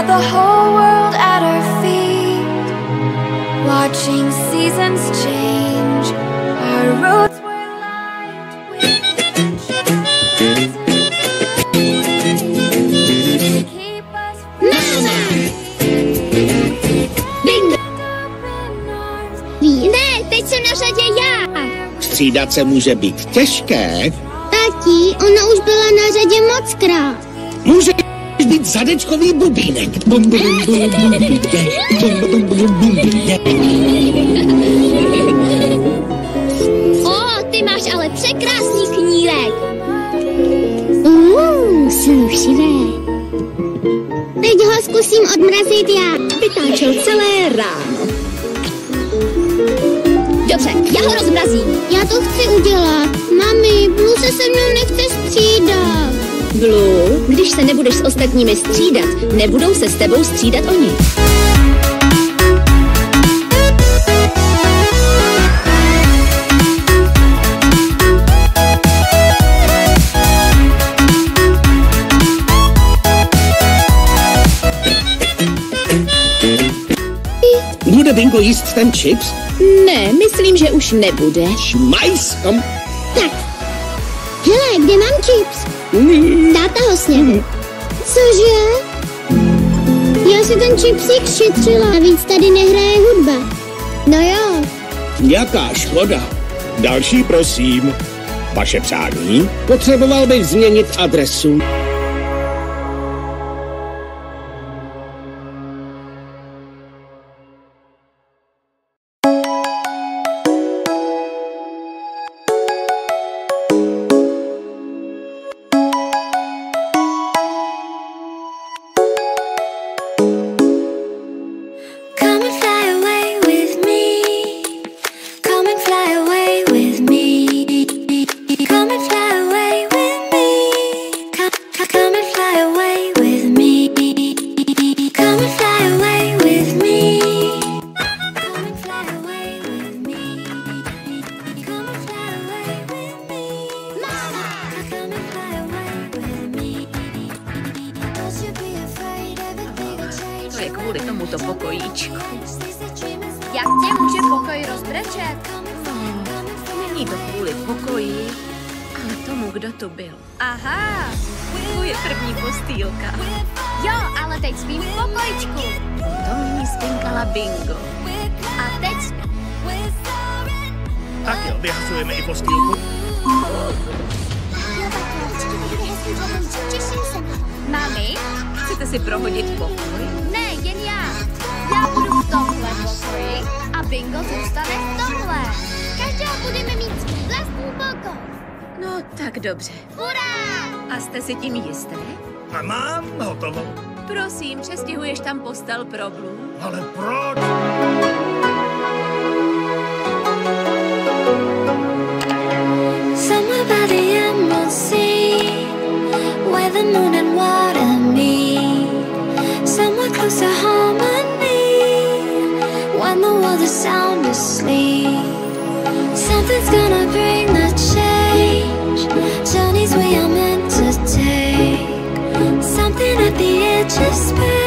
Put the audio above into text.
had the whole world at our feet, watching seasons change. Our roads were lined with adventures to keep us Bingo! Ne, teď jsem na řadě já. Střídat se může být těžké. Tati, ona už byla na řadě mockrát. Může být zadečkový bubínek. Ty máš ale překrásný knírek. Slušivé. Teď ho zkusím odmrazit já. Vytáčel celé ráno. Dobře, já ho rozmrazím. Já to chci udělat. Mami, Blue se mnou nechce střídat. Blue, když se nebudeš s ostatními střídat, nebudou se s tebou střídat oni. Bude Bingo jíst ten chips? Ne, myslím, že už nebude. Šmajskom. Tak. Hele, kde mám chips? Táta ho sněl. Cože? Já si ten chipsík šetřila. Navíc tady nehraje hudba. No jo. Jaká škoda. Další, prosím. Vaše přání? Potřeboval bych změnit adresu. To je kvůli tomuto pokojíčku. Jak tě může pokoj rozbrečet? Není to kvůli pokoji, ale tomu, kdo tu byl. Aha, Tvoje první postýlka. jo, ale teď spím v pokojičku. To v ní spinkala Bingo. A teď spím. Tak jo, vyhazujeme i postýlku. Mami, Chcete si prohodit pokoj? ne, jen já. Já budu v tomhle pokoji a Bingo zůstane v tomhle. Každá budeme mít svůj vlastní pokoj. No, tak dobře. Hurá! A jste si tím jisté? A mám hotovo. Prosím, přestěhuješ tam postel pro Blue? Ale proč? Somewhere by the Emerald Sea, where the moon and water meet. Somewhere close to harmony, when the world is sound asleep. Something's gonna bring the change, journeys we are meant to take. Something at the edge of space.